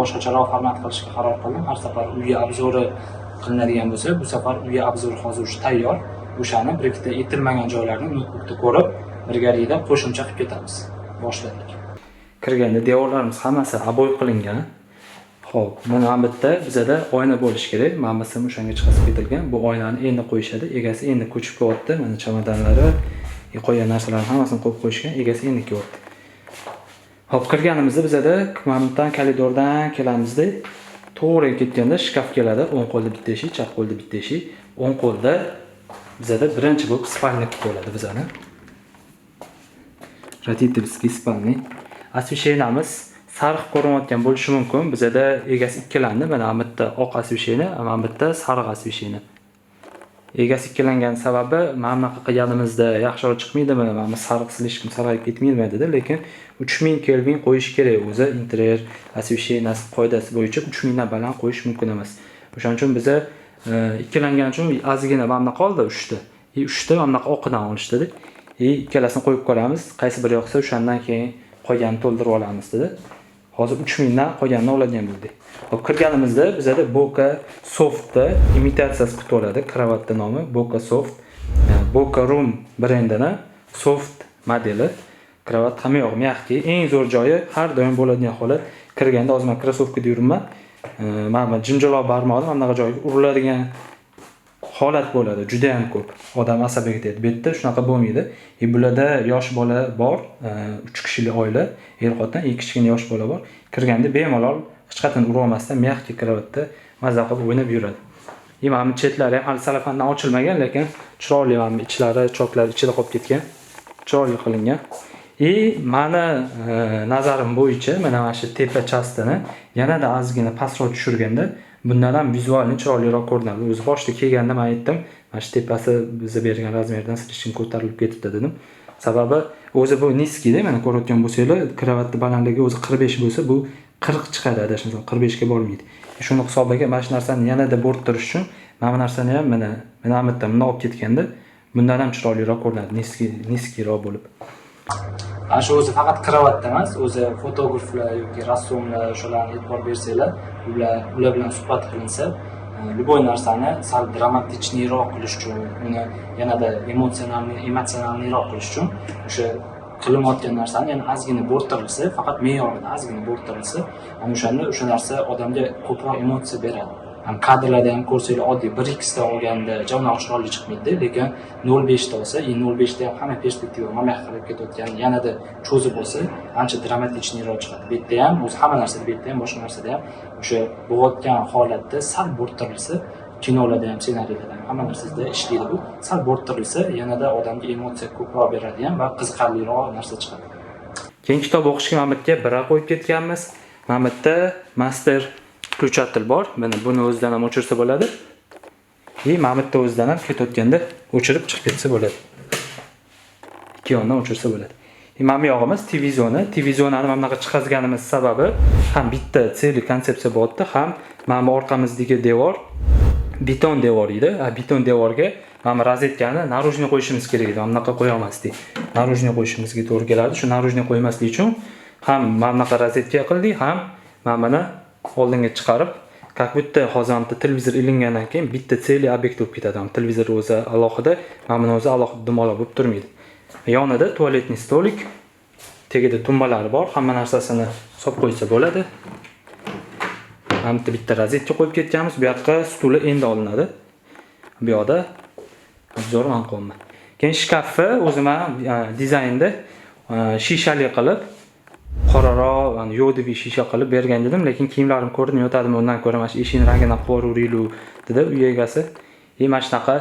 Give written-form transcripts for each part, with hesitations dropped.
Boshqacharoq format qilishga qaror qildim. Har safar uyga obzori qilinadigan bo'lsa, bu safar uyga obzori hozir уже tayyor. O'shani bir ikkita yetilmagan joylarni notebookda ko'rib, birgalikda qo'shimcha qilib ketamiz. Boshladik. Kirganda devorlarimiz hammasi aboy qilingan. Xo'p, mana bu yerda bizada oyna bo'lishi kerak. Manbasi o'shanga chiqarib ketilgan. Bu oynani endi qo'yishadi. Egasi endi ko'chib qo'yapti. Mana chamadonlari, qo'ygan narsalarni hammasini qo'yib qo'yishgan. Egasi endi kelyapti. Hop, kirganimizda bizada mamutdan koridordan kelamizda to'g'ri ketganda shkaf keladi. O'ng qo'lda bitta eshik, chap qo'lda bitta eshik. O'ng qo'lda bizada birinchi bo'lib spalnik bo'ladi bizani. Родительский spalnik. Освещениemiz sariq ko'rinayotgan bo'lishi mumkin. Bizada egasi ikkilandi. Mana bu yerda oq освещение, mana bu yerda sariq освещение. Egasi ikkilangan sababi mana bunaqa qilganimizda yaxshiroq chiqmaydimi? Mana sariq silishkim sarg'ayib ketmaydi dedi, lekin 3000 kelvin qo'yish kerak. O'zi interyer освещениesi qoidasi bo'yicha 3000 dan baland qo'yish mumkin emas. O'shaning uchun biza ikkilangan uchun ozgina mana bunaqa qoldi 3 ta. 3 ta mana bunaqa oqidan olishdi. Ikkalasini qo'yib ko'ramiz. Qaysi biri yoqsa o'shandan keyin qolganini to'ldirib olamiz dedi. Hozir 3000 dan qolganini oladigan bo'ldik. Hop, kirganimizda bizada Boka Soft'da imitatsiyasi qilib oladi. Kravatda nomi Boka Soft. Boka Room brendining Soft modeli. Kravat hamma yoq mягкий, eng zo'r joyi har doim bo'ladigan holat. Kirganda hozir men krossovkada yuribman. Mana jinjaloq barmoqda mana bunaqa joyga uriladigan holat bo'ladi. Juda ham ko'p. Odam asabiga ketadi. Bu yerda shunaqa bo'lmaydi. Bularda yosh bola bor, 3 kishilik oila, er-xotin, 2 kichkina yosh bola bor. Kirganda bemalol hech qachon ura olmasdan mягкий kravatda mazza qilib o'ynab yuradi. Mana chetlari ham hali salafandan ochilmagan, lekin chiroyli mana ichlari, choklari ichida qolib ketgan. Chiroyli qilingan. Mani nazarim bo'yicha mana shu tepa chastini yanada ozgina pastroq tushirganda bundan ham vizualni chiroyliroq ko'rinadi. O'zi boshda kelganda men aytdim, mana shu tepasi bizga bergan razmerdan silishim ko'tarilib ketibdi dedim. Sababi o'zi bu niskida, mana ko'rayotgan bo'lsanglar, kravatning balandligi o'zi 45 bo'lsa, bu 40 chiqadi adashmasam, 45 ga bormaydi. Shuni hisobiga mana shu narsani yanada bo'rttirish uchun mana bu narsani ham mana bu yerdan bunday olib ketganda bundan ham chiroyliroq ko'rinadi, niskiroq bo'lib. Shu o'zi faqat kravatda emas, o'zi fotograflar yoki rassomlar shularni e'tibor bersanglar, ular bilan suhbat qilinsa, любой narsani sal dramatikroq qilish uchun, uni yanada emotsionalroq qilish uchun o'sha qilinayotgan narsani yana ozgina bo'rttirilsa, faqat me'yorida ozgina bo'rttirilsa, ana o'shanda o'sha narsa odamga ko'proq emotsiya beradi. Ham kadrlarda ham ko'rsanglar, oddiy 1x da olganda javnoq chiroyli chiqmaydi, lekin 0.5 da olsa, 0.5 da ham hamma perspektiva mana qilib ketayotgan, yanada cho'zib bo'lsa, ancha dramatikroq chiqadi. Bu yerda ham o'zi hamma narsada, bu yerda ham boshqa narsada ham o'sha bo'layotgan holatda sal bo'rttirilsa, kinolarda ham, ssenariylarda ham hamma narsada ishlaydi bu. Sal bo'rttirilsa, yanada odamga emotsiya ko'proq beradigan va qiziqarliroq narsa chiqadi. Keyin kitob o'qishga mana bu yerga bira qo'yib ketganmiz. Mana bu yerda master включатель bor. Mana buni o'zidan ham o'chirsa bo'ladi. Mana bu yerda o'zidan ham ketayotganda o'chirib chiqib ketsa bo'ladi. Ikki yondan o'chirsa bo'ladi. Mana bu yog'imiz TV-zonani mana bunaqa chiqazganimiz sababi ham bitta seli konsepsiya bo'lyapti, ham mana bu orqamizdagi devor beton devor edi. Beton devorga mana rozetkani narujniy qo'yishimiz kerak edi. Mana bunaqa qo'ya olmasdik. Narujniy qo'yishimizga to'g'ri keladi. Shu narujniy qo'ymaslik uchun ham mana bunaqa rozetka qildik, ham mana buni oldinga chiqarib, как будто hozirda televizor ilingandan keyin bitta seli obyekt bo'lib ketadi. Televizor o'zi alohida, mana buni o'zi alohida dumaloq bo'lib turmaydi. Yonida tualetniy stolik, tagida tumbalari bor, hamma narsasini solib qo'ysa bo'ladi. Mana bitta rozetka qo'yib ketganmiz. Bu yoqqa stuli endi olinadi. Bu yoqda zo'r anqolma. Keyin shkafni o'zi men dizaynda shishali qilib, qoraroq, yo'diviy shisha qilib bergan edim, lekin kiyimlarim ko'rinib yotadimi, undan ko'ra mana shu eshikning rangidan qilib yuboraylik dedi uy egasi. Mana shunaqa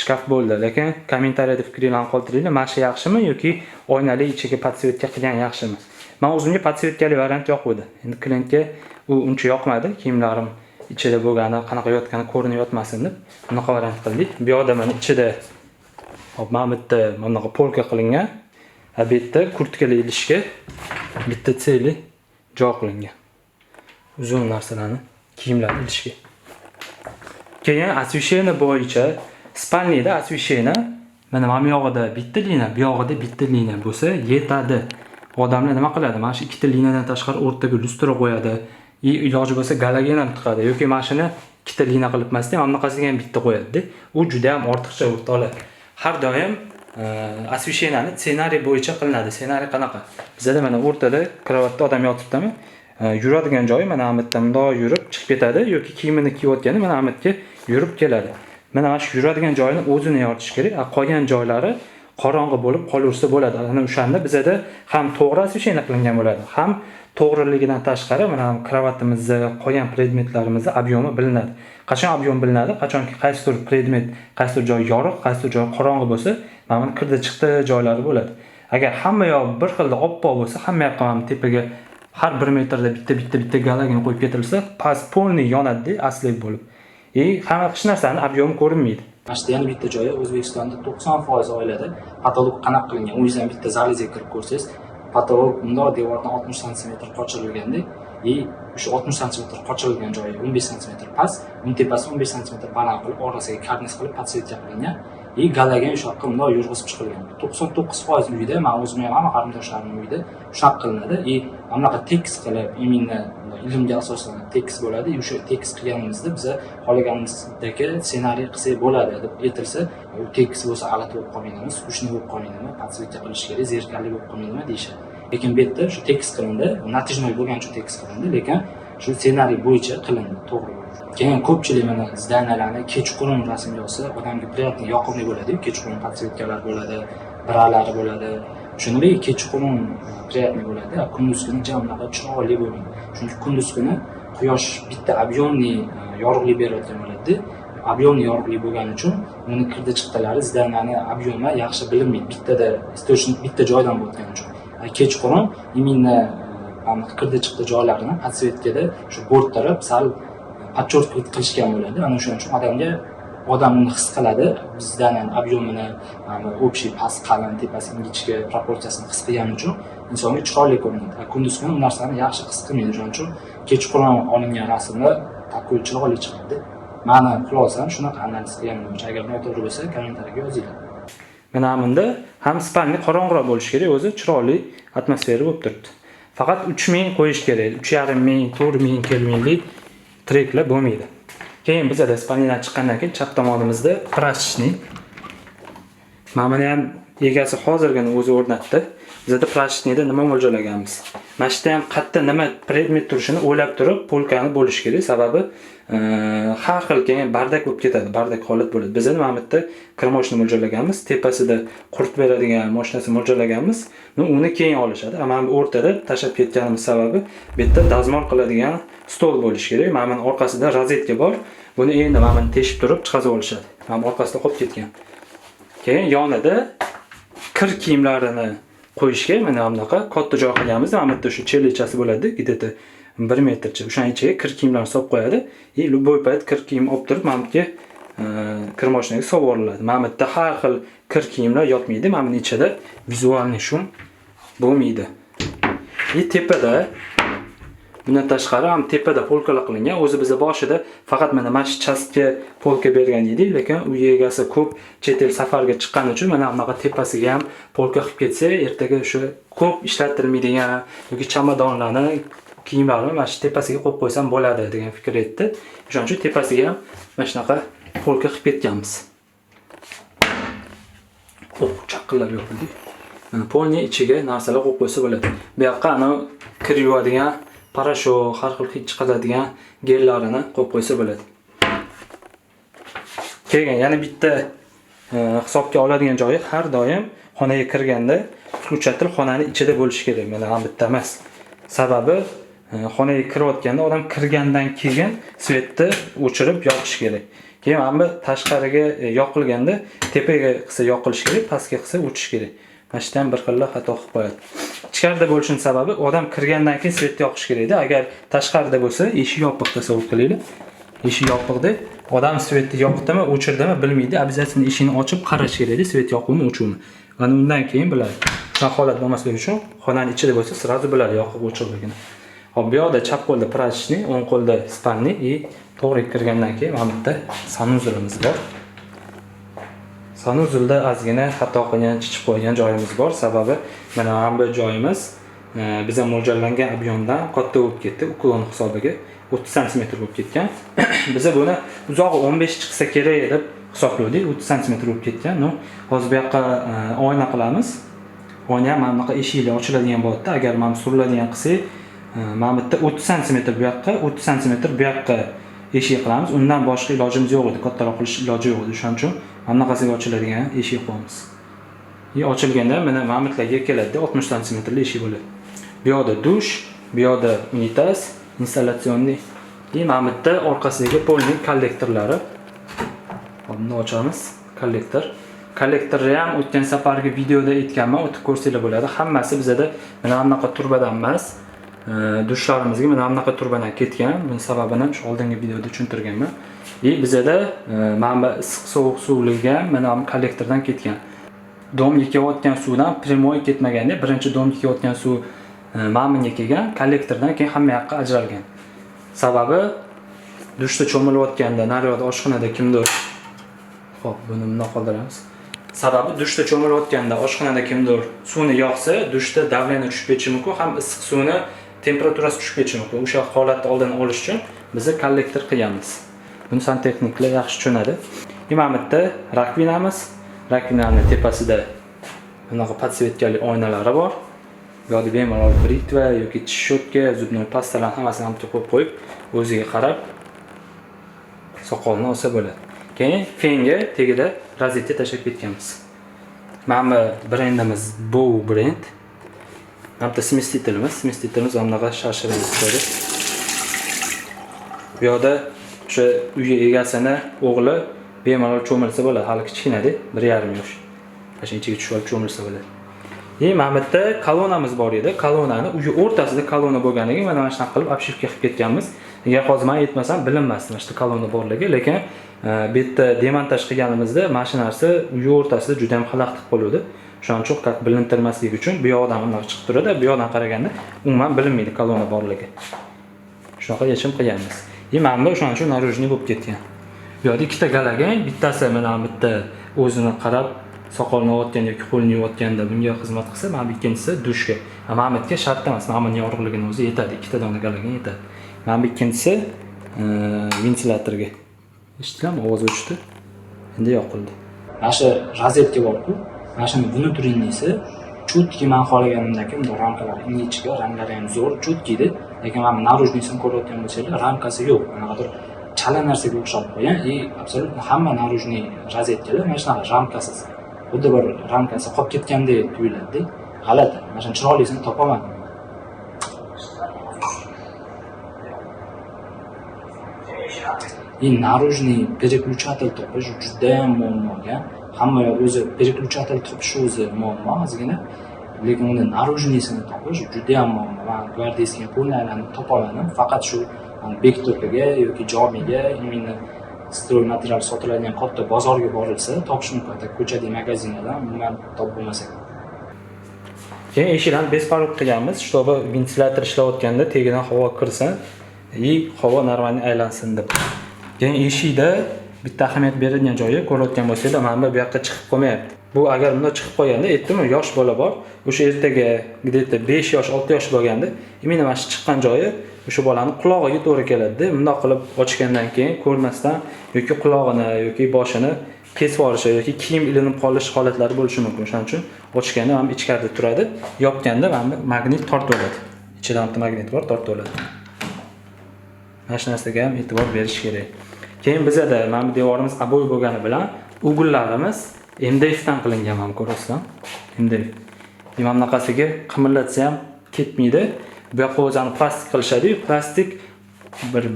shkaf bo'ldi, lekin kommentariyada fikringizni qoldiringlar. Mana shu yaxshimi yoki oynali ichiga podsvetka qilgan yaxshimi? Men o'zimga podsvetkali variant yoqdi. Endi klientga u uncha yoqmadi. Kiyimlarim ichida bo'lgani, qanaqa yotgani ko'rinib yotmasin deb bunaqa variant qildik. Bu yoqda mana ichida mana bu yerda bunaqa polka qilingan. Bu yerda kurtkalar ilishga bitta seli joy qilingan. Uzun narsalarni kiyimlar ilishga. Keyin освещение bo'yicha spalniyda освещение mana bu yog'ida bitta liniya, bu yog'ida bitta liniya bo'lsa yetadi. Odamlar nima qiladi? Mana shu ikkita liniyadan tashqari o'rtaga lustra qo'yadi iloji bo'lsa galaga ham tiqadi yoki mashina ikkita liniya qilibmasda, mana bunaqasiga ham bitta qo'yadi-da. U juda ham ortiqcha o'rtoqlar. Har doim освещениeni ssenariy bo'yicha qilinadi. Ssenariy qanaqa? Bizda mana o'rtada karavotda odam yotibdimi? Yuradigan joyi mana bu yerda bundoq yurib chiqib ketadi yoki kiyimini kiyayotganda mana bu yerga yurib keladi. Mana shu yuradigan joyini o'zini yoritish kerak. Qolgan joylari qorong'i bo'lib qolaversa bo'ladi. Ana o'shanda bizda ham to'g'ri освещение qilingan bo'ladi, ham to'g'riligidan tashqari mana kravatimizni, qolgan predmetlarimizni ob'yomi bilinadi. Qachon ob'yom bilinadi? Qachonki qaysi tur predmet, qaysi tur joy yorug', qaysi tur joy qorong'i bo'lsa, mana kirdi chiqdi joylari bo'ladi. Agar hamma yoq bir xilda oppoq bo'lsa, hamma yoqqa ham tepaga har 1 metrda bitta galagini qo'yib ketilsa, past polniy yonadi asli bo'lib. Hamma hech narsani ob'yomi ko'rinmaydi. Mana shu yana bitta joyi O'zbekistonda 90% oilada patolog qanaqa qilingan. U yüzden bitta zaliga kirib ko'rsangiz, patolog bundoq devordan 60 sm qochirilganda, o'sha 60 sm qochirilgan joyi 15 sm past, uning tepasi 15 sm baland qilib, orasiga karniz qilib podсветка qilingan. Galaga o'sha yoqqa bundoq yurg'izib chiqilgan. 99% uyda, men o'zim ham qarindoshlarimning uyida shunaqa qilinadi. Bunaqa tekis qilib, imенно ilmga asoslanib tekis bo'ladi. O'sha tekis qilganimizda biz xohlaganimizdagi ssenariy qilsak bo'ladi deb aytilsa, u tekis bo'lsa g'alati bo'lib qolmaydimi, kuchli bo'lib qolmaydimi, podсветка qilish kerak, zerkalli bo'lib qolmaydimi deyishadi. Lekin bu yerda shu tekis qilindi, natijnoy bo'lgancha tekis qilindi, lekin shu ssenariy bo'yicha qilindi, to'g'ri. Keyin ko'pchilik mana zdaniyalarni kechqurun rasm yozsa, odamga приятный, yoqimli bo'ladi. Kechqurun podсветкалар bo'ladi, biralari bo'ladi. Shunday kechqurun приятный bo'ladi, kunduz kuni jamlaqa chiroyli bo'ladi. Chunki kunduz kuni quyosh bitta ob'yomli yorug'lik berayotgan bo'ladi. Ob'yomli yorug'lik bo'lgani uchun uni kirdi chiqdilari zdaniyani ob'yomi yaxshi bilinmaydi. Bittada istochnik bitta joydan bo'lgani uchun. Kechqurun imенно kirdi chiqdi joylarini podсветкада shu bo'rttirib sal отчётливый qilishgan bo'ladi. Ana shuning uchun odam uni his qiladi. Bizdan ob'yomini, общий past qalin, tepasi ingichka proporsiyasini his qilgani uchun insonga chiroyli ko'rinadi. Kunduz kuni bu narsani yaxshi his qilmaydi. Shuning uchun kechqurun olingan rasmlar takoy chiroyli chiqadi. Ma'ni xulosam shunaqa analiz qilganim. Agar noto'g'ri bo'lsa, kommentariyaga yozinglar. Mana bunda ham spalni qorong'iroq bo'lishi kerak, o'zi chiroyli atmosfera bo'lib turibdi. Faqat 3000 qo'yish kerak. 3500, 4000 kelvinlik treklar bo'lmaydi. Keyin bizda spalnidan chiqqandan keyin chap tomonimizda prashchnik. Mana ham egasi hozirgina o'zi o'rnatdi. Bizda prashchnikda nima mo'ljallaganmiz? Mana shu ham qayerda nima predmet turishini o'ylab turib, polkani bo'lish kerak. Sababi har xil keyin bardak bo'lib ketadi, bardak holat bo'ladi. Bizda mana bu yerda kirmoshni mo'ljallaganmiz, tepasida qurt beradigan mashinasi mo'ljallaganmiz. Uni keyin olishadi. Mana bu o'rtada tashab ketganimiz sababi bu yerda dazmol qiladigan stol bo'lishi kerak. Mana bu orqasida rozetka bor. Buni endi mana buni teshib turib chiqazib olishadi. Mana bu orqasida qolib ketgan. Keyin yonida kir kiyimlarini qo'yishga mana bunaqa katta joy qilganmiz. Mana bu yerda shu chelichasi bo'ladi, где-то 1 metrcha. O'shaning ichiga kir kiyimlarni solib qo'yadi. Любой payt kir kiyim olib turib, mana bunga kir mashinaga solib yuboriladi. Mana bu yerda har xil kir kiyimlar yotmaydi. Mana buning ichida vizualniy shum bo'lmaydi. Tepada bundan tashqari ham tepada polkalar qilingan. O'zi biz boshida faqat mana shu chastga polka bergan edik, lekin u egasi ko'p chet el safarga chiqqani uchun mana bunaqa tepasiga ham polka qilib ketsa, ertaga o'sha ko'p ishlatilmaydigan yoki chamadonlarni, kiyimlarni mana shu tepasiga qo'yib qo'ysam bo'ladi degan fikr etdi. O'shaning uchun tepasiga ham mana shunaqa polka qilib ketganmiz. Chaqillab yopildi. Mana polning ichiga narsalar qo'yib qo'ysa bo'ladi. Bu yoqqa ana kir yuvadigan parashok, har xil hid chiqaradigan gellarini qo'yib qo'ysa bo'ladi. Keyin yana bitta hisobga oladigan joyi har doim xonaga kirganda включатель xonaning ichida bo'lishi kerak. Mana bu bitta emas. Sababi xonaga kirayotganda odam kirgandan keyin svetni o'chirib yoqish kerak. Keyin mana bu tashqariga yoqilganda tepaga qilsa yoqilish kerak, pastga qilsa o'chish kerak. Mana shu ham bir xil xato qilib qo'yadi. Ichkarida bo'lishining sababi odam kirgandan keyin svetni yoqish kerak edi. Agar tashqarida bo'lsa, eshik yopiq tasavvur qilaylik. Eshik yopiqda odam svetni yoqdimi, o'chirdimi bilmaydi. Обязательно eshikni ochib qarash kerak edi, svet yoquvmi, o'chuvmi. Mana undan keyin biladi. Shunaqa holat bo'lmasligi uchun xonaning ichida bo'lsa, sразу biladi yoqib o'chirligini. Hop, bu yoqda chap qo'lda prachniy, o'ng qo'lda spalniy и to'g'ri kirgandan keyin mana bu yerda sanuzilimiz bor. Sanuzilda ozgina xato qilgan, chichib qo'ygan joyimiz bor. Sababi mana bu joyimiz biza mo'ljallangan ob'yomdan katta bo'lib ketdi. Uklon hisobiga 30 sm bo'lib ketgan. Biza buni uzog'i 15 chiqsa kerak deb hisobladik. 30 sm bo'lib ketgan. No, hozir bu yoqqa oyna qilamiz. Oyna ham mana bunaqa eshiklar ochiladigan bo'ladi. Agar mana suriladigan qilsak, mana bu yerda 30 sm bu yoqqa, 30 sm bu yoqqa eshik qilamiz. Undan boshqa ilojimiz yo'q edi. Kattaroq qilish iloji yo'q edi. Shuning uchun mana bunaqasiga ochiladigan eshik qo'yamiz. Ochilganda mana bu yerga keladi, 60 sm eshik bo'ladi. Bu yoqda dush, bu yoqda unitaz, installatsionniy. Mana bu yerda orqasidagi polning kollektorlari. Buni ochamiz. Kollektorni ham o'tgan safargi videoda aytganman, o'tib ko'rsanglar bo'ladi. Hammasi bizda mana bunaqa turbadan emas. Dushlarimizga mana bunaqa turbadan ketgan. Buning sababini shu oldingi videoda tushuntirganman. Bizda mana bu issiq sovuq suvliga mana bu kollektordan ketgan. Domga kelayotgan suvdan primoy ketmaganda, birinchi domga kelayotgan suv mana bunga kelgan, kollektordan keyin hamma yoqqa ajralgan. Sababi dushda cho'milayotganda, naryoqda oshxonada kimdir Xo'p, buni bunday qoldiramiz. Sababi dushda cho'milayotganda oshxonada kimdir suvni yoqsa, dushda davleniya tushib ketishi mumkin, ham issiq suvni temperaturasi tushib ketishi mumkin. O'sha holatni oldini olish uchun biz kollektor qilganmiz. Buni santexniklar yaxshi tushunadi. Mana bu yerda rakvinamiz. Rakvinaning tepasida bunaqa podsvetkali oynalari bor. Bu yerda bemalol britva yoki tish shotka, zubnoy pastalarni hammasini ham qo'yib, o'ziga qarab soqolni olsa bo'ladi. Keyin fenga tagida rozeta tashab ketganmiz. Mana bu brendimiz bu brend. Mana bu smestitilimiz mana bunaqa shashiramiz chiqadi. Bu yerda o'sha uy egasini o'g'li bemalol cho'milsa bo'ladi, hali kichkinada, 1,5 yosh. Mana ichiga tushib olib cho'milsa bo'ladi. Mana bu yerda kolonamiz bor edi. Kolonani uyi o'rtasida kolona bo'lganiga mana shunaqa qilib obshivka qilib ketganmiz. Agar hozir men aytmasam bilinmasdi mana shu kolona borligi, lekin bu yerda demontaj qilganimizda mana shu narsa uyi o'rtasida juda ham xalaqit qiluvdi. Shuning uchun qat bilintirmasligi uchun bu yoqdan bunday chiqib turadi, bu yoqdan qaraganda umuman bilinmaydi kolona borligi. Shunaqa yechim qilganmiz. Mana bu o'shaning uchun narojniy bo'lib ketgan. Bu yerda ikkita galagan, bittasi mana bu yerda o'zini qarab soqolni yuvayotgan yoki qo'lni yuvayotganda bunga xizmat qilsa, mana bu ikkinchisi dushga. Mana bu yerga shart emas, mana bu yorug'ligini o'zi yetadi, ikkita dona galagan yetadi. Mana bu ikkinchisi ventilyatorga. Eshitdinglarmi, ovoz o'chdi. Endi yoqildi. Mana shu rozetka bor-ku, mana shuni внутреннийsi chutki men xohlaganimdan kim ramkalar ingichka, ranglari ham zo'r, chutkiydi. Lekin mana narujniysini ko'rayotgan bo'lsangiz, ramkasi yo'q. Manaqadir chala narsaga o'xshab qo'ygan. Absolut hamma narujniy rozetkalar mana shunaqa ramkasiz. Xuddi bir ramkasi qolib ketgandek tuyuladi. G'alati. Mana shuni chiroylisini topaman. Narujniy переключатель topish juda ham muammoga. Hamma o'zi переключатель topish o'zi muammo ozgina. Lekin uni narujniysini topish juda ham muammo. Men gvardiyskiy pullarni topa olmadim. Faqat shu bektorkaga yoki jomiga, imенно stroy material sotiladigan katta bozorga borilsa, topish mumkin. Ko'chadagi magazinlardan umuman topib bo'lmasa. Keyin eshiklarni bezparod qilganmiz, чтобы ventilyator ishlayotganda tagidan havo kirsin, havo normalniy aylansin deb. Keyin eshikda bitta ahamiyat berilgan joyi ko'rayotgan bo'lsangiz, mana bu yoqqa chiqib qolmayapti. Bu agar bunda chiqib qolganda, aytdim-ku, yosh bola bor. O'sha ertaga где-то 5 yosh, 6 yosh bo'lganda, imенно mana shu chiqqan joyi o'sha bolaning qulog'iga to'g'ri keladi. Bunday qilib ochgandan keyin ko'rmasdan yoki qulog'ini yoki boshini kesib olishi yoki kiyim ilinib qolish holatlari bo'lishi mumkin. Shuning uchun ochganda ham ichkarida turadi, yopganda mana magnit tortib oladi. Ichida ham magnit bor, tortib oladi. Mana shu narsaga ham e'tibor berish kerak. Keyin bizda mana bu devorimiz aboy bo'lgani bilan ugullarimiz MDF dan qilingan, ham ko'rasizlar. MDF. Mana bunaqasiga qimirlatsa ham ketmaydi. Bu yoqqa o'zini plastik qilishadi. Plastik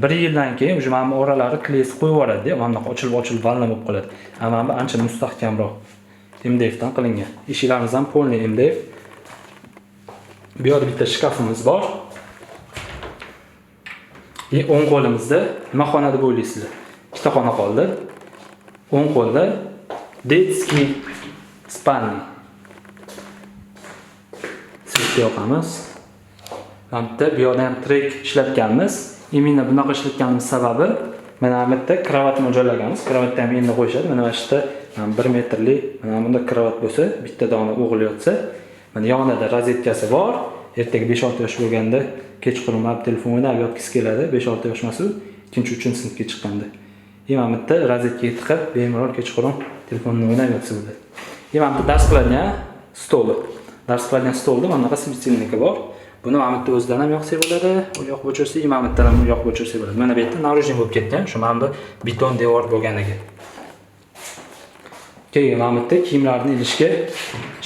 bir yildan keyin o'sha mana oralari kleysi qo'yib yuboradi. Mana bunaqa ochilib valna bo'lib qoladi. Mana bu ancha mustahkamroq. MDF dan qilingan. Eshiklarimiz ham polniy MDF. Bu yerda bitta shkafimiz bor. O'ng qo'limizda nima xonada bo'laysizlar? Ikkita xona qoldi. O'ng qo'lda детский spalniy. Svetni yoqamiz. Hamda bu yerda ham trek ishlatganmiz. Imенно bunaqa ishlatganimiz sababi mana bu yerda kravat mo'ljallaganmiz. Kravatni ham endi qo'yishadi. Mana shu yerda 1 metrlik mana bunda kravat bo'lsa, bitta dona o'g'il yotsa, mana yonida rozetkasi bor. ertaga 5-6 yosh bo'lganda kechqurun mobil telefon o'ynab yotgisi keladi, 5-6 yosh emas u, 2-3 sinfga chiqqanda. Mana bu yerda rozetkaga tiqib, bemalol kechqurun telefonni o'ynab yotsa bo'ladi. Mana bu dars qiladigan stoli. Dars qiladigan stolda mana bunaqa svetильники bor. Buni mana bu o'zidan ham yoqsa bo'ladi, u yoq bo'chirsa, mana bu yerdan ham yoq bo'chirsa bo'ladi. Mana bu yerda narujniy bo'lib ketgan, shu mana bu beton devor bo'lganiga. Keyin mana bu yerda kiyimlarni ilishga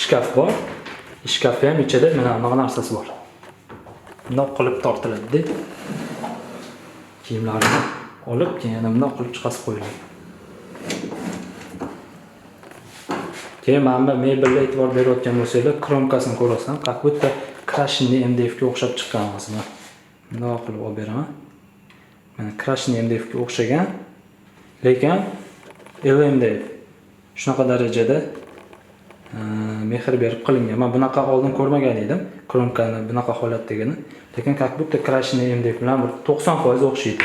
shkaf bor. Shkafda ham ichida mana bunaqa narsasi bor. Bundoq qilib tortiladi. Kiyimlarni olib, keyin yana bundoq qilib chiqarib qo'yiladi. Keyin mana bu mebelga e'tibor berayotgan bo'lsanglar, kromkasini ko'rasan, как будто Krashniy MDF ga o'xshab chiqqan o'zini. Bundoq qilib olib beraman. Mana Krashniy MDF ga o'xshagan, lekin LMDF shunaqa darajada mehr berib qilingan. Men bunaqa oldin ko'rmagan edim, kromkani bunaqa holatdagini. Lekin как будто Krashniy MDF bilan 90% o'xshaydi.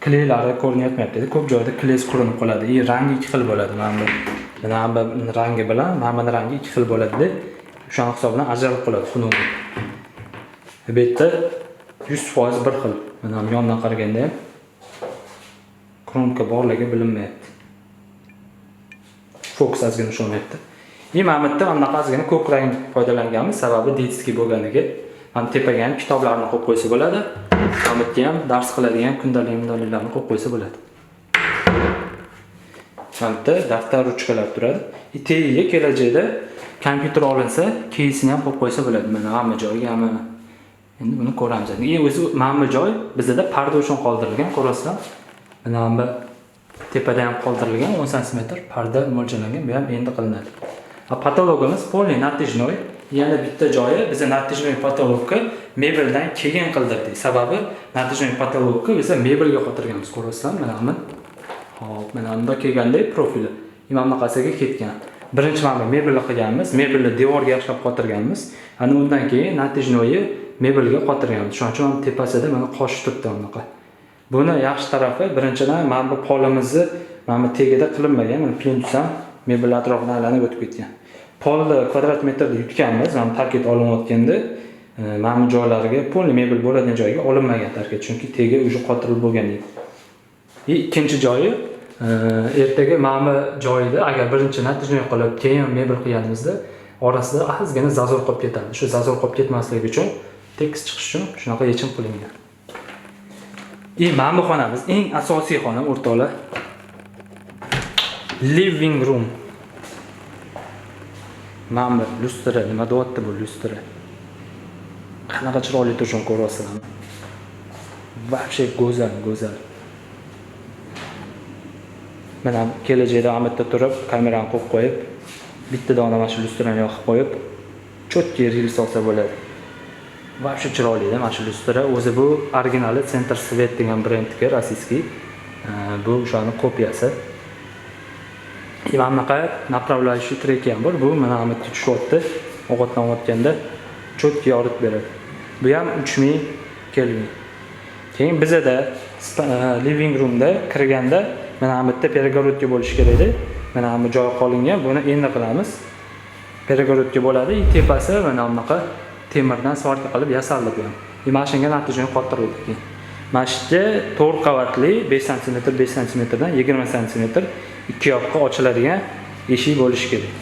Kleylari ko'rinyapti. Ko'p joyda kleys ko'rinib qoladi. Rangi ikki xil bo'ladi. Mana bu rangi bilan mana bu rangi ikki xil bo'ladi. O'shaning hisobidan ajralib qoladi xunuk. Bu yerda 100% bir xil. Mana bu yondan qaraganda ham kromka borligi bilinmayapti. Fokus ozgina ushlanmayapti. Mana bu yerda anaqa ozgina ko'k rang foydalanganmiz, sababi detskiy bo'lganiga. Mana tepaga ham kitoblarni qo'yib qo'ysa bo'ladi. Mana bu yerga ham dars qiladigan kundalik-mundaliklarni qo'yib qo'ysa bo'ladi. Mana bu yerda daftar ruchkalar turadi. Tagiga kelajakda kompyuter olinsa, keysini ham qo'yib qo'ysa bo'ladi. Mana hamma joyiga ham. Endi buni ko'ramiz. O'zi mana bu joy bizda parda uchun qoldirilgan, ko'rasizlar. Mana bu tepada ham qoldirilgan 10 sm parda mo'ljallangan, bu ham endi qilinadi. Patologimiz polniy natijnoy. Yana bitta joyi biz natijnoy patologga mebeldan keyin qildirdik. Sababi natijnoy patologga biz mebelga qotirganmiz, ko'rasizlar. Mana bu. Hop, mana bunda kelganda profili mana bunaqasiga ketgan. Birinchi mana mebelni qilganmiz, mebelni devorga yaxshilab qotirganmiz. Ana undan keyin natijnoyi mebelga qotirganmiz. Shuning uchun tepasida mana qosh turibdi bunaqa. Buni yaxshi tarafi birinchidan mana bu polimizni mana bu tagida qilinmagan, mana plyontus ham mebel atrofidan aylanib o'tib ketgan. Polni kvadrat metrda yutganmiz, mana tarkib olinayotganda mana bu joylariga polni mebel bo'ladigan joyga olinmagan tarkib, chunki tagi o'zi qotirilib bo'lgan edi. Ikkinchi joyi ertaga mana bu joyida agar birinchi natijani qilib keyin mebel qilganimizda orasida ozgina zazor qolib ketadi. Shu zazor qolib ketmasligi uchun tekst chiqish uchun shunaqa yechim qilingan. Mana bu xonamiz eng asosiy xona o'rtoqlar. Living room. Mana bu lustra, nima deyapti bu lustra? Qanaqa chiroyli turishini ko'ryapsizlarmi? Вообще go'zal. Mana kelajakda amatda turib, kamerani qo'yib qo'yib, bitta dona mana shu lustrani yoqib qo'yib, cho'tki reels olsa bo'ladi. Вообще chiroyli-da mana shu lustra. O'zi bu originali Center Svet degan brendga, rossiyskiy. Bu o'shaning kopiyasi. Mana bunaqa направляющий trek ham bor. Bu mana amatga tushyapti. Ovqatlanayotganda cho'tki yoritib beradi. Bu ham 3000 kelvin. Keyin bizada living roomda kirganda mana bu yerda перегородка bo'lishi kerak edi. Mana bu joy qolingan. Buni endi qilamiz. Перегородка bo'ladi. Tepasi mana bunaqa temirdan svarka qilib yasalib ham. Mana shunga natijani qotirildi keyin. Mana shu 4 qavatli 5 sm 5 sm dan 20 sm ikki yoqqa ochiladigan eshik bo'lishi kerak.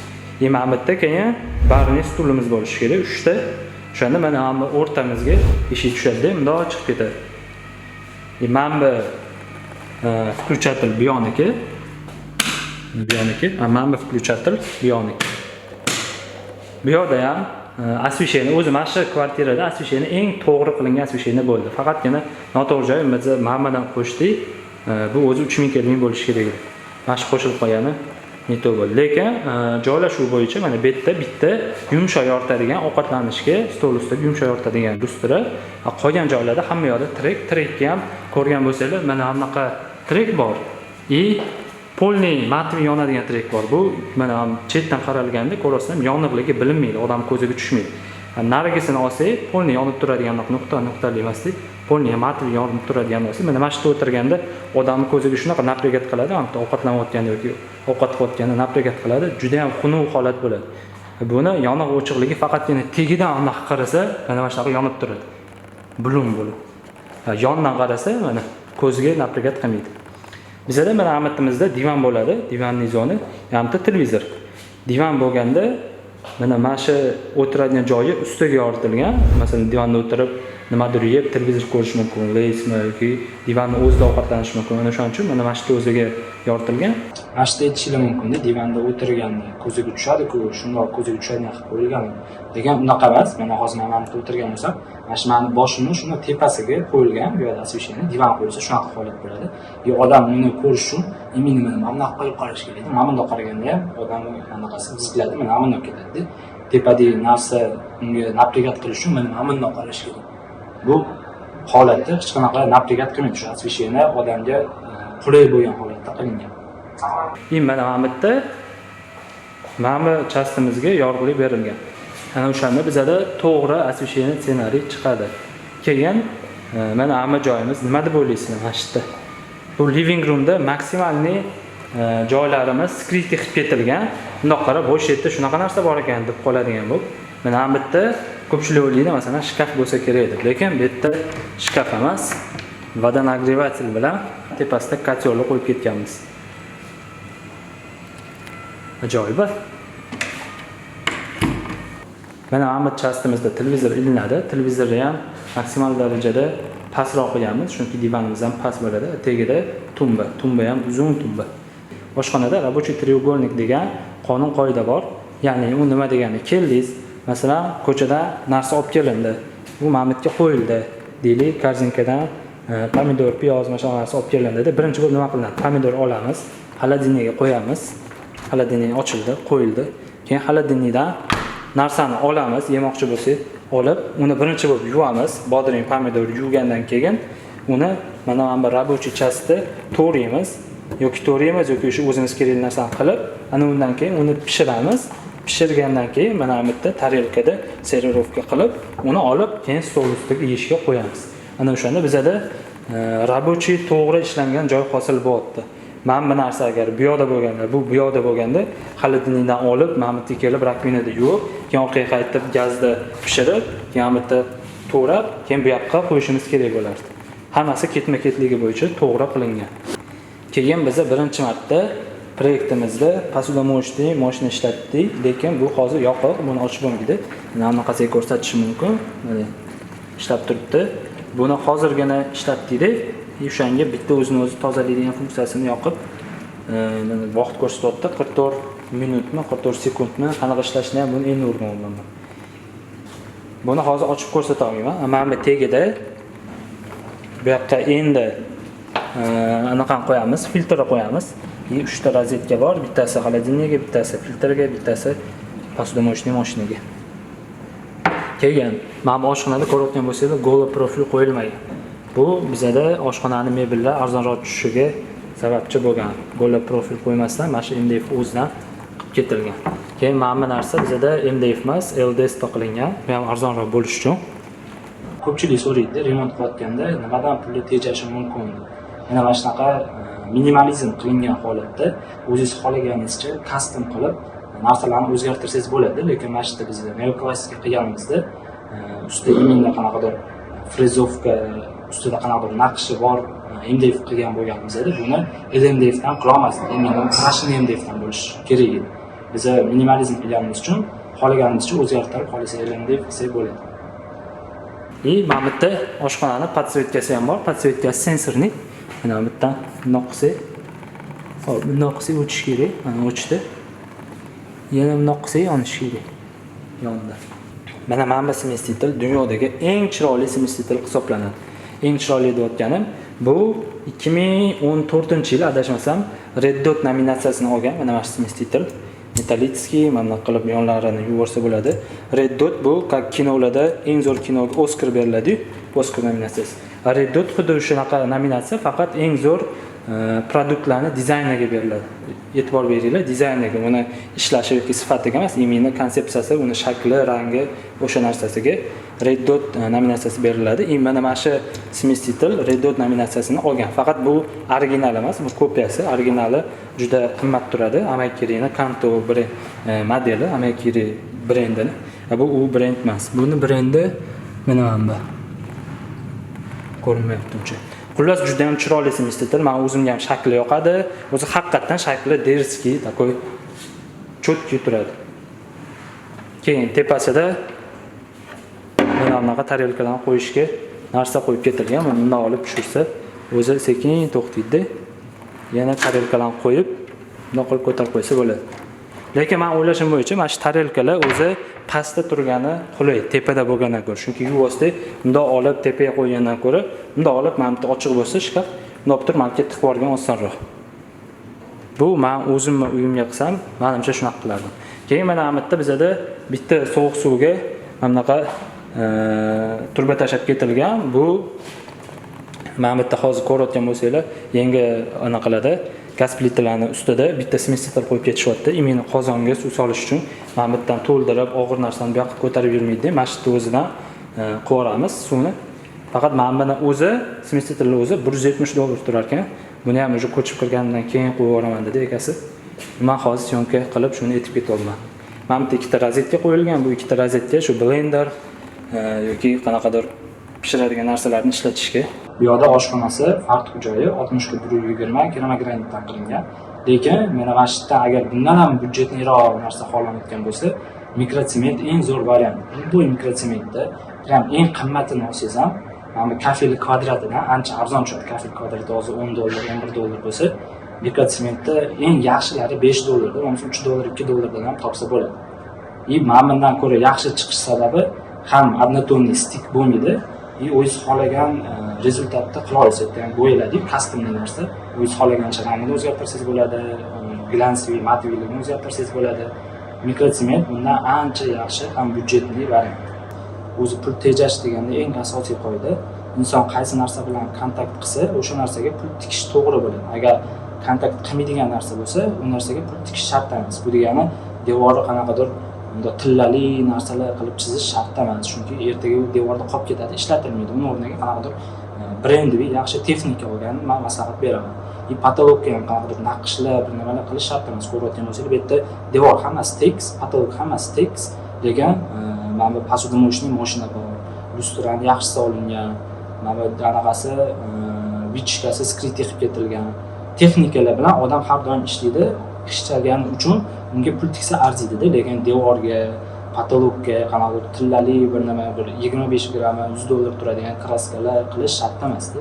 Mana bu yerda keyin barni stulimiz bo'lishi kerak. 3 ta. O'shanda mana bu o'rtamizga eshik tushadi, bundoq chiqib ketadi. Mana bu включатель bioniki. Mana bu включатель bioniki. Bu yerda ham освещение o'zi mana shu kvartirada освещение eng to'g'ri qilingan освещение bo'ldi. Faqatgina noto'g'ri joyi biz ma'madan qo'shdik. Bu o'zi 3000 kelvin bo'lishi kerak edi. Mana shu qo'shilib qolgani neto bo'ldi. Lekin joylashuv bo'yicha mana bu yerda bitta yumshoq yoritadigan ovqatlanishga stol ustida yumshoq yoritadigan lustra, qolgan joylarda hamma yoqda trekga ham ko'rgan bo'lsanglar, mana bunaqa trek bor. Polniy matvi yonadigan trek bor. Bu mana chetdan qaralganda ko'rasizlar, yoniqligi bilinmaydi, odam ko'ziga tushmaydi. Narigisini olsak, polniy yonib turadigan nuqtali emaslik, polniy matvi yonib turadigan bo'lsa, mana shu o'tirganda odamning ko'ziga shunaqa napregat qiladi, ovqatlanayotganda yoki ovqat qilayotganda napregat qiladi, juda ham xunuk holat bo'ladi. Buni yoniq o'chiqligi faqatgina tegidan anaqa qarasa, mana shunaqa yonib turadi. Bulum bo'lib. Yondan qarasa, mana ko'ziga naprigat qilmaydi. Bizda mana amatimizda divan bo'ladi, divanning zoni, hamda televizor. Divan bo'lganda mana shu o'tiradigan joyi ustiga yoritilgan. Masalan, divanda o'tirib nimadir yeb televizor ko'rish mumkin, leysmi yoki divanni o'zida ovqatlanish mumkin. Mana shuning uchun mana shu o'ziga yoritilgan. Mana shu aytishingiz mumkin-da, divanda o'tirganda ko'ziga tushadi-ku, shundoq ko'ziga tushadigan qilib qo'yilgan. Degan unaqa emas. Mana hozir men mana o'tirgan bo'lsam, mana shu meni boshimni shuni tepasiga qo'yilgan, bu yerda asvishini divan qo'yilsa shunaqa holat bo'ladi. Yo odam uni ko'rish uchun minimum mana qo'yib qarash kerak. Mana bunday qaraganda ham odam anaqasi zizladi, mana bunday ketadi. Tepadagi narsa unga naprigat qilish uchun mana bunday qarash kerak. Bu holatda hech qanaqa naprigat qilmaydi. Shu asvishini odamga qulay bo'lgan holatda qilingan. Mana bu yerda mana chastimizga yorug'lik berilgan. Ana o'shanda bizada to'g'ri asvishini ssenariy chiqadi. Keyin mana hamma joyimiz nima deb o'ylaysiz mana shu yerda? Bu living roomda maksimalniy joylarimiz skriti qilib ketilgan. Bundoq qarab, bo'sh yerda shunaqa narsa bor ekan deb qoladigan bu. Mana bu yerda ko'pchilik o'ylaydi, masalan, shkaf bo'lsa kerak deb. Lekin bu yerda shkaf emas, vodonagrevatel bilan tepasida kotyolni qo'yib ketganmiz. Ajoyib. Mana bu chastimizda televizor ilinadi. Televizorni ham maksimal darajada pastroq qo'yamiz, chunki divanimiz ham past bo'ladi. Tagida tumba, tumba ham uzun tumba. Oshxonada рабочий треугольник degan qonun qoida bor. Ya'ni u nima degani? Keldingiz, masalan, ko'chada narsa olib kelindi. Bu mamutga qo'yildi. Deylik, korzinkadan pomidor, piyoz, mana shu narsa olib kelindi. Birinchi bo'lib nima qilinadi? Pomidor olamiz, xolodilnikka qo'yamiz. Xolodilnik ochildi, qo'yildi. Keyin xolodilnikdan narsani olamiz, yemoqchi bo'lsak, olib, uni birinchi bo'lib yuvamiz. Bodring, pomidor yuvgandan keyin uni mana bu рабочий частьda to'g'raymiz yoki o'sha o'zimiz kerak narsani qilib, ana undan keyin uni pishiramiz. Pishirgandan keyin mana bu yerda tarelkada servirovka qilib, uni olib, keyin stol ustiga yeyishga qo'yamiz. Ana o'shanda bizada рабочий to'g'ri ishlangan joy hosil bo'lyapti. Mana bu narsa agar bu yoqda bo'lganda, xolodilnikdan olib, mana bu yerga kelib rakovinada yuvib, keyin orqaga qaytib gazda pishirib, keyin bu yerda to'g'rab, keyin bu yoqqa qo'yishimiz kerak bo'lardi. Hammasi ketma-ketligi bo'yicha to'g'ri qilingan. Keyin biz birinchi marta proyektimizda посудомоечный mashina ishlatdik, lekin bu hozir yopiq, buni ochib bo'lmaydi. Mana bunaqasiga ko'rsatish mumkin. Mana ishlab turibdi. Buni hozirgina ishlatdik. O'shanga bitta o'zini o'zi tozalaydigan funksiyasini yoqib, mana vaqt ko'rsatyapti, 44 minutmi, 44 sekundmi, qanaqa ishlashini ham buni endi o'rgandim. Buni hozir ochib ko'rsata olmayman. Mana bu tagida bu yoqqa endi anaqani qo'yamiz, filtrni qo'yamiz. 3 ta rozetka bor, bittasi xolodilnikga, bittasi filtrga, bittasi посудомоечный mashinaga. Keyin mana bu oshxonada ko'rayotgan bo'lsangiz, golo profil qo'yilmagan. Bu bizada oshxonaning mebellar arzonroq tushishiga sababchi bo'lgan. Golo profil qo'ymasdan mana shu MDF o'zidan qilib ketilgan. Keyin mana bu narsa bizada MDF emas, LDS qilingan, bu ham arzonroq bo'lish uchun. Ko'pchilik so'raydi, remont qilayotganda nimadan pulni tejashi mumkin deb. Mana shunaqa minimalizm qilingan holatda o'zingiz xohlaganingizcha custom qilib narsalarni o'zgartirsangiz bo'ladi, lekin mana shu yerda biz neoklassik qilganimizda ustida iminda qanaqadir frezovka, ustida qanaqadir naqshi bor MDF qilgan bo'lganimizda buni LMDF dan qila olmasdik. Endi mashina MDF dan bo'lishi kerak edi. Biz minimalizm qilganimiz uchun xohlaganimizcha o'zgartirib qolsak LMDF qilsak bo'ladi. Mana bu yerda oshxonani podsvetkasi ham bor. Podsvetkasi sensorli. Mana bu yerdan bundoq qilsak, hop, bundoq qilsak o'chish kerak. Mana o'chdi. Yana bundoq qilsak yonishi kerak. Yonda. Mana bu smestitel dunyodagi eng chiroyli smestitel hisoblanadi. Eng chiroyli deyotganim bu 2014-yil adashmasam Red Dot nominatsiyasini olgan. Mana bu smestitel metallitskiy, mana qilib yonlarini yuvorsa bo'ladi. Red Dot bu kinolarda eng zo'r kinoga Oscar beriladi, Oscar nominatsiyasi. Red Dot xuddi shunaqa nominatsiya, faqat eng zo'r produktlarni dizayniga beriladi. E'tibor beringlar, dizayniga, uni ishlashi yoki sifatiga emas, imini konsepsiyasi, uni shakli, rangi, o'sha narsasiga Red Dot nominatsiyasi beriladi. Mana mana shu Smithstil Red Dot nominatsiyasini olgan. Faqat bu original emas, bu kopiyasi. Originali juda qimmat turadi. Amakiri'ni Kanto modeli, Amakiri brendini. Bu u brend emas. Buni brendi mana bu. Ko'rinmayapti uncha. Xullas juda ham chiroyli Smithstil. Men o'zimga ham shakli yoqadi. O'zi haqiqatan shakli derskiy, takoy cho'tki turadi. Keyin tepasida mana bunaqa tarelkalarni qo'yishga narsa qo'yib ketilgan. Bundan olib tushirsa, o'zi sekin to'xtaydi. Yana tarelkalarni qo'yib, bunday qilib ko'tarib qo'ysa bo'ladi. Lekin men o'ylashim bo'yicha mana shu tarelkalar o'zi pastda turgani qulay, tepada bo'lgandan ko'ra. Chunki yuvosda bunday olib tepaga qo'ygandan ko'ra, bunday olib mana bu ochiq bo'lsa shkaf, bunday turib mana bu tiqib yuborgan osonroq. Bu men o'zimni uyimga qilsam, menimcha shunaqa qilardim. Keyin mana bu yerda bizada bitta sovuq suvga mana bunaqa turba tashab ketilgan. Bu mana bu yerda hozir ko'rayotgan bo'lsanglar, yangi anaqalarda gaz plitalarning ustida bitta Smithstil qo'yib ketishyapti. Imini qozonga suv solish uchun mana bu yerdan to'ldirib, og'ir narsani bu yoqqa ko'tarib yurmaydi. Mana shu o'zidan qilib suvni. Faqat mana buni o'zi Smithstil o'zi $170 turar ekan. Buni ham o'zi ko'chib kirgandan keyin qo'yib yuboraman dedi egasi. Men hozir syomka qilib shuni aytib ketyapman. Mana bu ikkita rozetka qo'yilgan. Bu ikkita rozetka shu blender yoki qanaqadir pishiradigan narsalarni ishlatishga. Bu yoqda oshxonasi farqli joyi 60-120 keramogranitdan qilingan. Lekin meni vaqtda agar bundan ham byudjetliroq narsa xohlanayotgan bo'lsa, mikrotsement eng zo'r variant. Bu mikrotsementda ham eng qimmatini olsangiz ham, mana bu kafel kvadratidan ancha arzon chiqadi. Kafel kvadrati hozir $10, $11 bo'lsa, mikrotsementda eng yaxshilari $5, bo'lmasa $3, $2 ham topsa bo'ladi. Mana bundan ko'ra yaxshi chiqish sababi ham однотонный stik bo'lmaydi. O'zingiz xohlagan rezultatni qila olasiz. Ya'ni bo'yaladi, customli narsa. O'zingiz xohlagancha rangini o'zgartirsangiz bo'ladi, glansli, matviligini o'zgartirsangiz bo'ladi. Mikrotsement bundan ancha yaxshi ham byudjetli variant. O'zi pul tejash deganda eng asosiy qoida, inson qaysi narsa bilan kontakt qilsa, o'sha narsaga pul tikish to'g'ri bo'ladi. Agar kontakt qilmaydigan narsa bo'lsa, u narsaga pul tikish shart emas. Bu degani devori qanaqadir unda tillali narsalar qilib chizish shart emas, chunki ertaga u devorda qolib ketadi, ishlatilmaydi. Uni o'rniga qanaqadir brendli, yaxshi texnika olganini men maslahat beraman. Patologga ham qanaqadir naqshlar, bir nimalar qilish shart emas. Ko'rayotgan bo'lsangiz, bu yerda devor hammasi tekis, patolog hammasi tekis, lekin mana bu posudimoshniy mashina bor. Lustrani yaxshi solingan, mana bu anaqasi vichkasi skriti qilib ketilgan. Texnikalar bilan odam har doim ishlaydi. Ishlagan uchun unga pul tiksa arziydi-da, lekin devorga, patologga, qanaqadir tillali bir nima, bir 25 gramm $100 turadigan kraskalar qilish shart emas-da.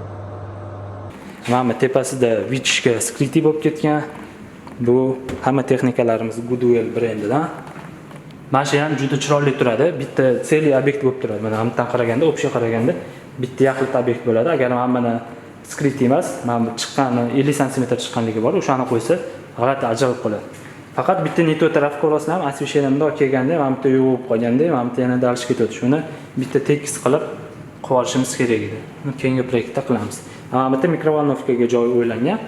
Mana tepasida vichka skriti bo'lib ketgan. Bu hamma texnikalarimiz Goodwill brendidan. Mana shu ham juda chiroyli turadi. Bitta seli obyekt bo'lib turadi. Mana hamdan qaraganda, общий qaraganda bitta yaxlit obyekt bo'ladi. Agar mana skriti emas, mana bu chiqqani 50 cm chiqqanligi bor, o'shani qo'ysa g'alati ajoyib qoladi. Faqat bitta neto taraf ko'rasizlar, asvishenimda kelganda, mana bitta yuvib qo'yganda, mana bitta yana dalish ketadi. Shuni bitta tekis qilib qo'yishimiz kerak edi. Uni keyingi proyektda qilamiz. Mana bitta mikrovolnovkaga joy o'ylangan.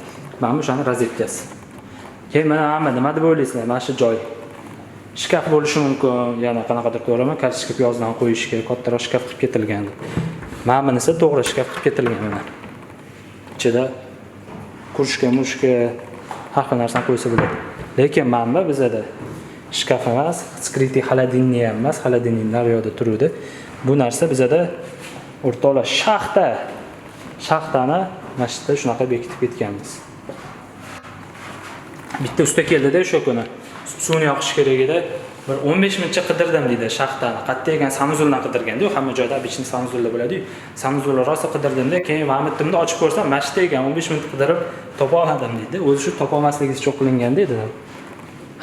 Mana bu shani rozetkasi. Keyin mana nima deb o'ylaysizlar? Mana shu joy. Shkaf bo'lishi mumkin, yana qanaqadir to'g'rimi? Kartochka piyozdan qo'yishga kattaroq shkaf qilib ketilgan. Mana bunisi to'g'ri shkaf qilib ketilgan mana. Ichida kurshka, mushka har xil narsani qo'ysa bo'ladi. Lekin mana bizada shkaf emas, skriti xolodilniy emas, xolodilniklar yo'da turadi. Bu narsa bizada o'rtoqlar shaxtani mashitda shunaqa bekitib ketganmiz. Bitta usta keldi-da o'sha kuni. Suvni yoqish kerak edi. Bir 15 minutcha qidirdim deydi shaxtani. Qatta ekan sanuzuldan qidirganda, hamma joyda obычный sanuzullar bo'ladi-yu. Sanuzulni rosa qidirdimda, keyin Mahmudimni ochib ko'rsam, mashitda ekan 15 minut qidirib topa olmadim deydi. O'zi shu topa olmasligiz cho'q qilingan deydi.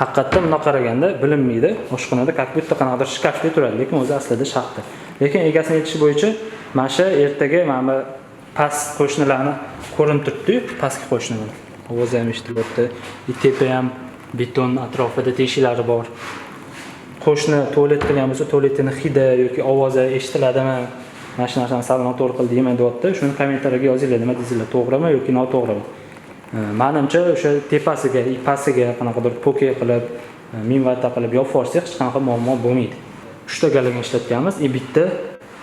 Haqiqatdan bunday qaraganda bilinmaydi. Oshxonada как будто qanaqadir shkafda turadi, lekin o'zi aslida shaxta. Lekin egasini aytishi bo'yicha, mana shu ertaga mana past qo'shnilarni ko'rinib turibdi-yu, pastki qo'shnilar. Ovoz ham eshitilyapti. Tepa ham beton atrofida teshiklari bor. Qo'shni tualet qilgan bo'lsa, tualetining hidi yoki ovozi eshitiladimi? mana shu narsani sal noto'g'ri qildingmi deyapti. Shuni kommentariyaga yozinglar, nima deysizlar, to'g'rimi yoki noto'g'rimi. Menimcha o'sha tepasiga, pastiga qanaqadir poke qilib, minvata qilib yopib olsak, hech qanaqa muammo bo'lmaydi. 3 ta galagan ishlatganmiz, bitta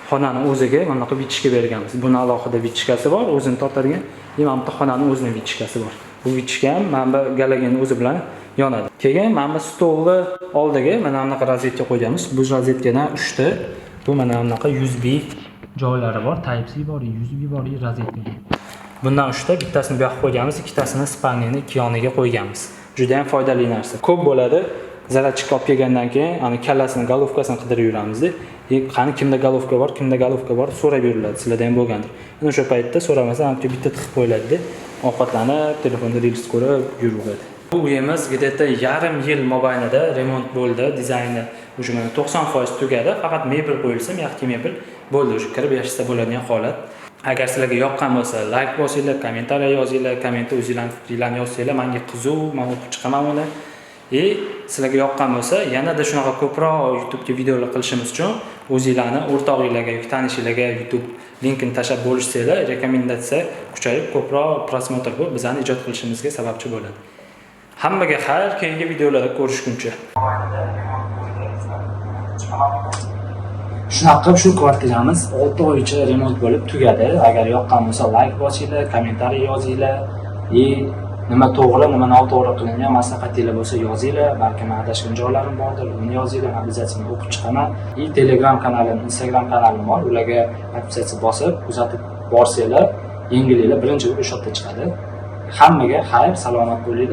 xonani o'ziga mana bunaqa vichka berganmiz. Buni alohida vichkasi bor, o'zini tortadigan, mana bu xonani o'zining vichkasi bor. Bu vichka ham mana bu galaganning o'zi bilan yonadi. Keyin mana bu stolni oldiga mana bunaqa rozetka qo'yganmiz. Bu rozetkadan 3 ta, bu mana bunaqa USB joylari bor, Type-C bor, USB bor, rozetka bor. Bundan 3 ta, bittasini bu yoqqa qo'yganmiz, ikkitasini spalnining ikki yoniga qo'yganmiz. Juda ham foydali narsa. Ko'p bo'ladi. Zaratchik olib kelgandan keyin ani kallasini, golovkasini qidirib yuramiz-da. Qani kimda golovka bor, kimda golovka bor so'rab yuriladi. Sizlarda ham bo'lgandir. Ana o'sha paytda so'ramasa, hamki bitta tiqib qo'yiladi-da. Ovqatlanib, telefonda reels ko'rib yuraveradi. Bu uyimiz где-то yarim yil mobaynida remont bo'ldi, dizayni уже 90% tugadi. Faqat mebel qo'yilsa, yaxki mebel bo'ldi, o'sha kirib yashasa bo'ladigan holat. Agar sizlarga yoqqan bo'lsa, like bosinglar, kommentariya yozinglar, kommentda o'zingizlarning fikringizni yozsanglar, menga qiziq, men o'qib chiqaman uni. Sizlarga yoqqan bo'lsa, yanada shunaqa ko'proq YouTube ga videolar qilishimiz uchun o'zingizlarni o'rtog'ingizlarga yoki tanishingizlarga YouTube linkini tashlab bo'lishsanglar, rekomendatsiya kuchayib, ko'proq prosmotr bo'lib, bizani ijod qilishimizga sababchi bo'ladi. Hammaga xayr, keyingi videolarda ko'rishguncha. Shunaqa qilib shu kvartiramiz 6 oy ichida remont bo'lib tugadi. Agar yoqqan bo'lsa, like bosinglar, kommentariya yozinglar. Nima to'g'ri, nima noto'g'ri qilingan maslahatingiz bo'lsa yozinglar. Balki men adashgan joylarim bordir, uni yozinglar, men obязательно o'qib chiqaman. Telegram kanalim, Instagram kanalim bor. Ularga podpisatsiya bosib, kuzatib borsanglar, yengilinglar birinchi bo'lib o'sha yerda chiqadi. Hammaga xayr, salomat bo'linglar.